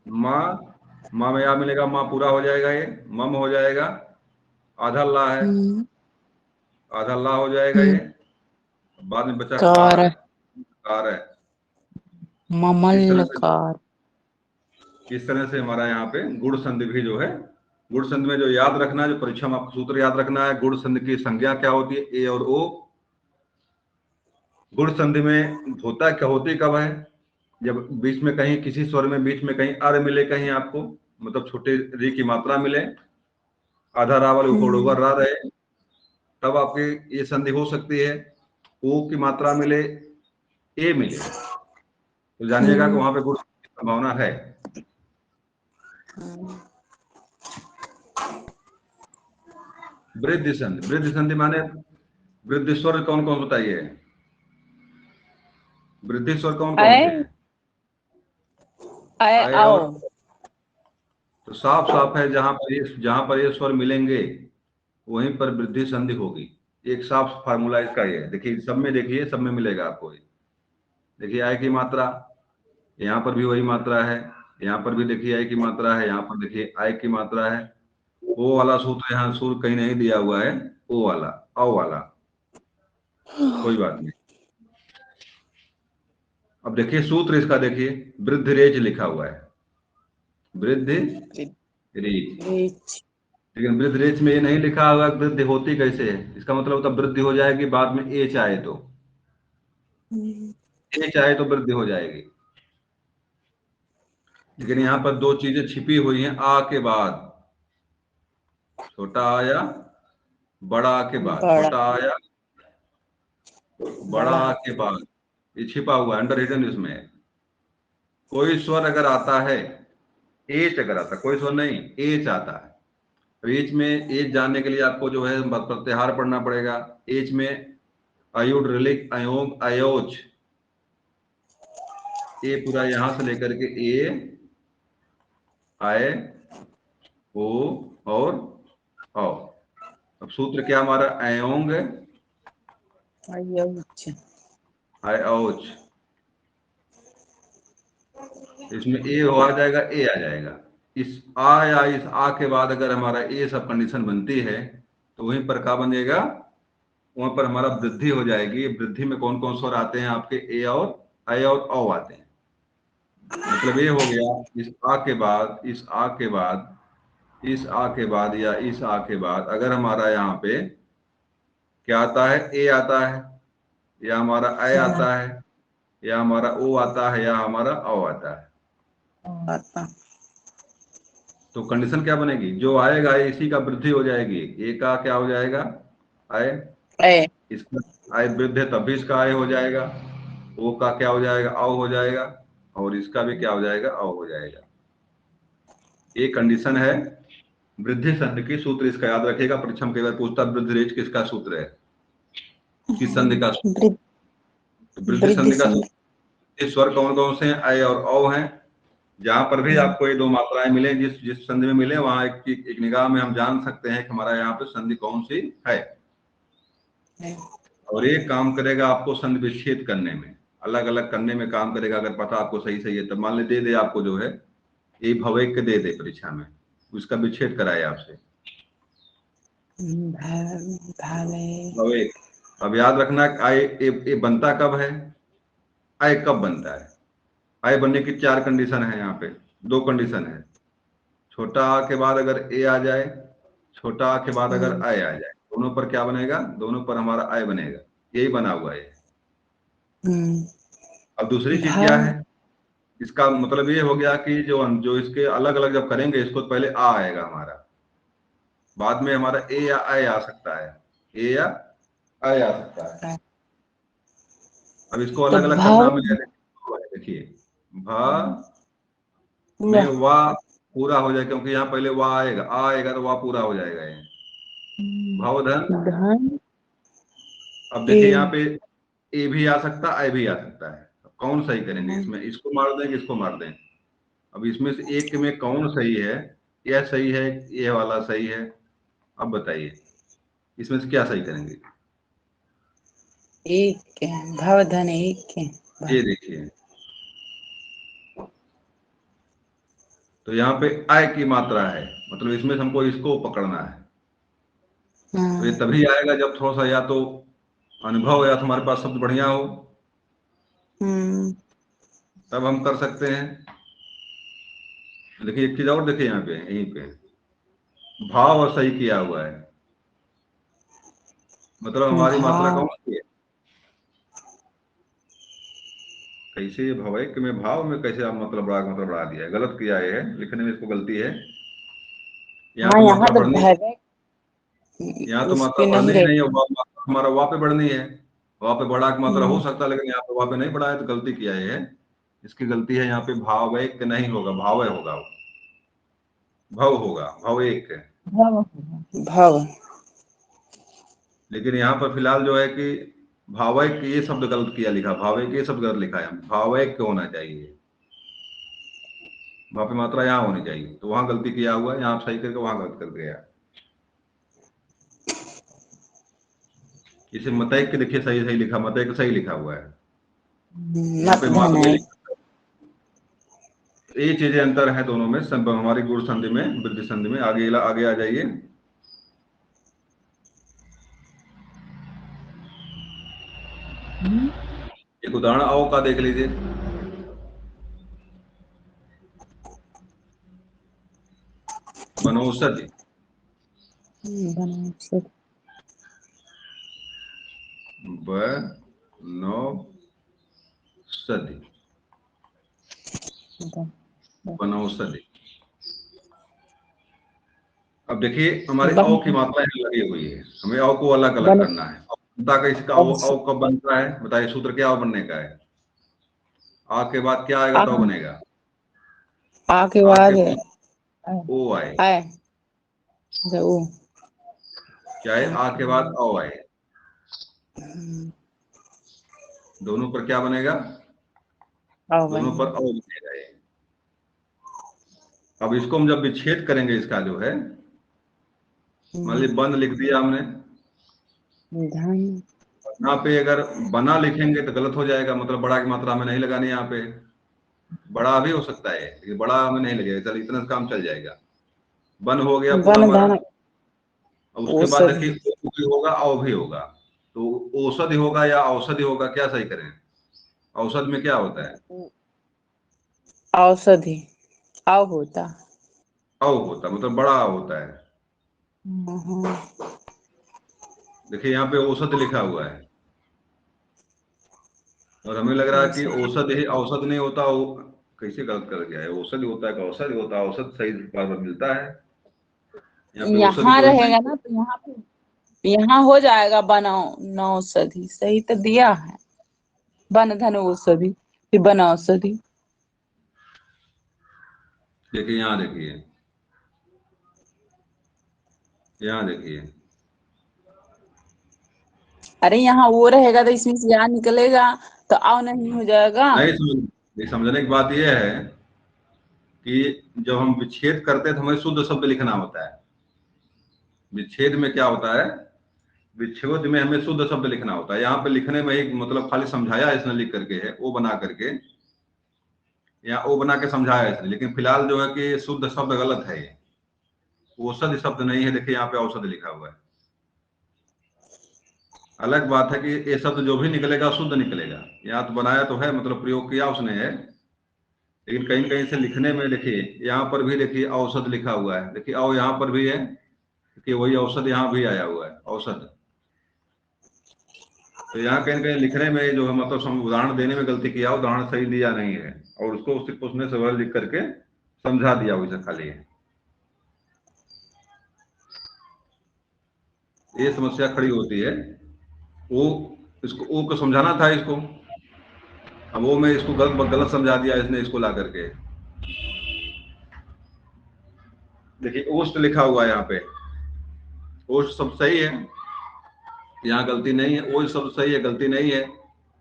माँ, माँ में या मिलेगा, माँ पूरा हो जाएगा, ये मम हो जाएगा, आधा ला है, आधा ला हो जाएगा ये। बाद में बचा कार कार, है, कार है। ममलकार। इस तरह से हमारा यहाँ पे गुण संधि भी जो है, गुण संधि में जो याद रखना है, जो परीक्षा में आपको सूत्र याद रखना है, गुण संधि की संज्ञा क्या होती है, ए और ओ। गुण संधि में होता क्या, होती कब है? जब बीच में कहीं किसी स्वर में बीच में कहीं अर मिले, कहीं आपको मतलब छोटे री की मात्रा मिले, आधा रा वाले ऊपर ऊपर रा रहे, तब आपकी ये संधि हो सकती है। ओ की मात्रा मिले, ए मिले, तो जानिएगा कि वहां पे गुण की संभावना है। वृद्धि संधि, वृद्धि संधि माने वृद्धि स्वर कौन कौन बताइए? वृद्धि स्वर कौन कौन से हैं? अय आओ। और, तो साफ साफ है, जहां पर ये स्वर मिलेंगे वहीं पर वृद्धि संधि होगी। एक साफ फार्मूला इसका ये है, देखिए सब में, देखिए सब में मिलेगा आपको ये। देखिए आय की मात्रा, यहाँ पर भी वही मात्रा है, यहाँ पर भी देखिए आय की मात्रा है, यहाँ पर देखिए आय की मात्रा है। ओ वाला सूत्र यहाँ सूत्र कहीं नहीं दिया हुआ है, ओ वाला, औ वाला, कोई बात नहीं। अब देखिए सूत्र इसका, देखिए वृद्ध रेच लिखा हुआ है, वृद्ध रेच, लेकिन वृद्ध रेच में ये नहीं लिखा हुआ वृद्धि होती कैसे है। इसका मतलब होता वृद्धि हो जाएगी बाद में ए चाहे तो, ए चाहे तो वृद्धि हो जाएगी। लेकिन यहाँ पर दो चीजें छिपी हुई हैं, आ के बाद, छोटा आया, बड़ा आ के बाद, बड़ा, छोटा आया, बड़ा आ के बाद, ये छिपा हुआ अंडर हिडन इसमें है। कोई स्वर अगर आता है, एच अगर आता है, कोई स्वर नहीं, एच आता है, तो एच में, एच जानने के लिए आपको जो है प्रत्याहार पढ़ना पड़ेगा। एच में अयुड, रिलिक, अयोग, अयोच, ए पूरा यहां से लेकर के ए, आए, ओ और औ। अब सूत्र क्या हमारा, अयोंग, अयोच, इसमें ए हो आ जाएगा, ए आ जाएगा। इस आ या इस आ के बाद अगर हमारा ए सब कंडीशन बनती है, तो वहीं पर क्या बनेगा, वहां पर हमारा वृद्धि हो जाएगी। वृद्धि में कौन कौन स्वर आते हैं आपके, ए और अय और औ आते हैं। मतलब ये हो गया, इस आ के बाद, इस आ के बाद, इस आ के बाद या इस आ के बाद अगर हमारा यहाँ पे क्या आता है, ए आता है, या हमारा अय आता है, या हमारा ओ आता है, या हमारा औ आता है, तो कंडीशन क्या बनेगी, जो आएगा इसी का वृद्धि हो जाएगी। ए का क्या हो जाएगा, आय, इसका आय वृद्ध है तब भी इसका आय हो जाएगा। ओ का क्या हो जाएगा, औ हो जाएगा, और इसका भी क्या हो जाएगा, औ हो जाएगा। ये कंडीशन है वृद्धि संधि की। सूत्र इसका याद रखिएगा, परीक्षा में कई बार पूछता वृद्धि रेच किसका सूत्र है, किस संधि का सूत्र? तो वृद्धि संधि का सूत्र, स्वर कौन कौन से हैं, अय और औ हैं। जहां पर भी आपको ये दो मात्राएं मिले, जिस जिस संधि में मिले, वहां एक निगाह में हम जान सकते हैं कि हमारा यहाँ पे संधि कौन सी है। और ये काम करेगा आपको संधि विच्छेद करने में, अलग अलग करने में काम करेगा। अगर पता आपको सही सही है तो मान ले दे आपको जो है ये भवेक दे दे परीक्षा में, उसका विच्छेद कराए आपसे भवेक। अब याद रखना आय ये बनता कब है, आय कब बनता है। आय बनने की चार कंडीशन है, यहाँ पे दो कंडीशन है। छोटा आ के बाद अगर ए आ जाए, छोटा आ के बाद अगर आय आ जाए, दोनों पर क्या बनेगा, दोनों पर हमारा आय बनेगा। यही बना हुआ है। अब दूसरी चीज क्या है, इसका मतलब ये हो गया कि जो जो इसके अलग अलग जब करेंगे इसको, तो पहले आ आएगा हमारा, बाद में हमारा ए या आय आ सकता है, ए या आय आ सकता है। अब इसको अलग अलग करना हमें, देखिए भ में वाह पूरा हो जाए, क्योंकि यहाँ पहले वाह आएगा, आ आएगा तो वाह पूरा हो जाएगा ये, भवधन अब देखिए यहाँ पे ए भी आ सकता है, आई भी आ सकता है। कौन सही करेंगे इसमें? इसको मार दें कि इसको मार दें? अब इसमें से एक में कौन सही है? यह सही है, ये वाला सही है? अब बताइए इसमें से क्या सही करेंगे? एक के भवधन एक के ये देखिए, तो यहाँ पे आय की मात्रा है, मतलब इसमें से हमको इसको पकड़ना है। तो ये तभी आएगा जब थोड़ा सा या तो अनुभव या तो हमारे पास शब्द बढ़िया हो, तब हम कर सकते हैं। देखिए एक चीज और देखिए, यहाँ पे यहीं पे भाव सही किया हुआ है, मतलब हमारी मात्रा कौन सी है? कैसे भवैक्य में भाव में कैसे आप मतलब बढ़ा दिया है, गलत किया है लिखने में, इसको गलती है। यहाँ तो मात्रा बढ़नी है, यहाँ तो मात्रा बढ़नी ही नहीं है, हमारा वहाँ पे बढ़नी है। वहाँ पे बढ़ा की मात्रा हो सकता है, लेकिन यहाँ पे वहाँ पे नहीं बढ़ा है, तो गलती किया है। इसकी गलती है, यहाँ पे भावैक्य नहीं होगा, भावय होगा, भव होगा, भव एक है। भव, लेकिन यहाँ पर फिलहाल जो है कि भावैक्य ये शब्द गलत किया, लिखा भावैक्य ये शब्द गलत लिखा है, भावैक्य होना चाहिए, वहां पे मात्रा यहाँ होनी चाहिए, तो वहां गलती किया हुआ है, यहाँ सही करके वहां गलत कर दिया। इसे मतैक्य देखिए सही सही लिखा, मतैक्य सही लिखा हुआ है, यहाँ पे मात्र नहीं लिखा। ये चीजें अंतर है दोनों में, हमारी गुण संधि में, वृद्धि संधि में। आगे आगे आ जाइए। एक उदाहरण आओ का देख लीजिए। बनौषधि, बनौषधि, बनौषधि। अब देखिए हमारे औ की मात्रा लगी हुई है, हमें औ को अलग अलग करना है। बनता का इसका औ कब बनता है बताइए, सूत्र क्या बनने का है? आ के बाद क्या आएगा तो बनेगा? आ के बाद ओ आए, ओ क्या है? आ के बाद औ आए, दोनों पर क्या बनेगा? दोनों पर औ बनेगा। अब इसको हम जब विच्छेद करेंगे, इसका जो है, मान लीजिए बंद लिख दिया हमने, यहाँ पे अगर बना लिखेंगे तो गलत हो जाएगा, मतलब बड़ा की मात्रा में नहीं लगानी, यहाँ पे बड़ा भी हो सकता है, ये बड़ा हमें नहीं लगेगा, चल इतना काम चल जाएगा। बन हो गया पूरा हमारा। अब उसके बाद देखिए ओ भी होगा, औ भी होगा, तो औषधि होगा या औषधि होगा, क्या सही करें? औषध में क्या होता है? औषधि, औ होता, औ होता, मतलब बड़ा होता है। देखिए यहाँ पे औषध लिखा हुआ है, और हमें लग रहा है कि औषध ही औषध नहीं होता, वो कैसे गलत कर गया है? औषधि होता है, औषधि होता है, औषध सही बार बार मिलता है, यहाँ पे औषधि यहाँ कोई रहेगा ना, तो यहाँ पे यहाँ हो जाएगा बनाओ नौषधि, सही तो दिया है, बन धन औषधि, फिर बना औषधि। देखिए यहाँ देखिए, यहाँ देखिए, अरे यहाँ वो रहेगा तो इसमें से यहाँ निकलेगा तो आओ नहीं हो जाएगा। नहीं, समझने की बात यह है कि जब हम विच्छेद करते हैं तो हमें शुद्ध शब्द लिखना होता है। विच्छेद में क्या होता है? विच्छेद में हमें शुद्ध शब्द लिखना होता है। यहाँ पे लिखने में एक मतलब खाली समझाया इसने लिख करके है, ओ बना करके, या ओ बना के समझाया इसने, लेकिन फिलहाल जो है कि शुद्ध शब्द गलत है, ये औषधि शब्द नहीं है। देखिए यहाँ पे औषध लिखा हुआ है। अलग बात है कि ये शब्द जो भी निकलेगा शुद्ध निकलेगा, यहाँ तो बनाया तो है, मतलब प्रयोग किया उसने है, लेकिन कहीं कहीं से लिखने में देखिए, यहाँ पर भी देखिए औषध लिखा हुआ है, देखिए औ यहाँ पर भी है कि वही औषध यहाँ भी आया हुआ है, औषध। तो यहाँ कहीं कहीं लिखने में जो है, मतलब उदाहरण देने में गलती किया, उदाहरण सही दिया नहीं है, और उसको उसने सवाल लिख करके समझा दिया वैसे खाली है। ये समस्या खड़ी होती है। वो इसको ओ को समझाना था इसको, अब वो मैं इसको गलत गलत समझा दिया इसने, इसको ला करके। देखिए ओस्ट लिखा हुआ है यहाँ पे, ओस्ट सब सही है, यहाँ गलती नहीं है, ओ शब्द सही है, गलती नहीं है।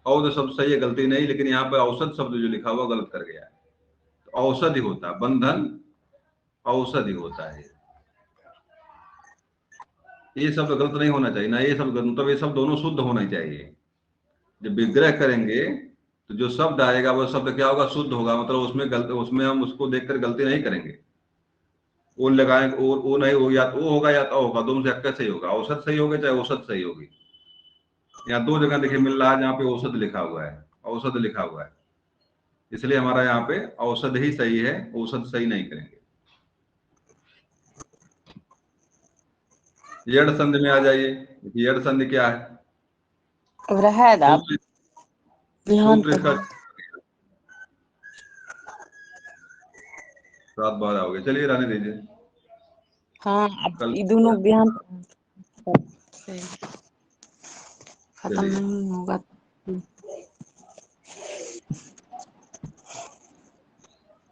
औध शब्द सही है, गलती नहीं, लेकिन यहाँ पे औसत शब्द जो लिखा हुआ गलत कर गया है। तो औसधि होता है, बंधन औषधि होता है। ये शब्द गलत नहीं होना चाहिए ना, ये शब्द गलत, मतलब ये शब्द दोनों शुद्ध होना चाहिए। जब विग्रह करेंगे तो जो शब्द आएगा वो शब्द क्या होगा, शुद्ध होगा, मतलब उसमें उसमें हम उसको देखकर गलती नहीं करेंगे। वो लगाएंगे, वो नहीं हो, या तो वो होगा या तो होगा, दोनों से अक्का सही होगा, औसत सही होगा चाहे औसत सही होगी। यहाँ दो जगह देखिए मिल रहा है जहाँ पे औसत लिखा हुआ है, औसत लिखा हुआ है, इसलिए हमारा यहाँ पे औसत ही सही है, औसत सही नहीं करेंगे। यड़ संधि में आ जाइए। यड़ संधि क्या है? अब रहा था, आप सूत्र ध्यान सूत्र इसका करिए। 7 बार आओगे, चलिए रहने दीजिए। हाँ, अब कल ये दोनों ध्यान खत्म चलिए। नहीं होगा।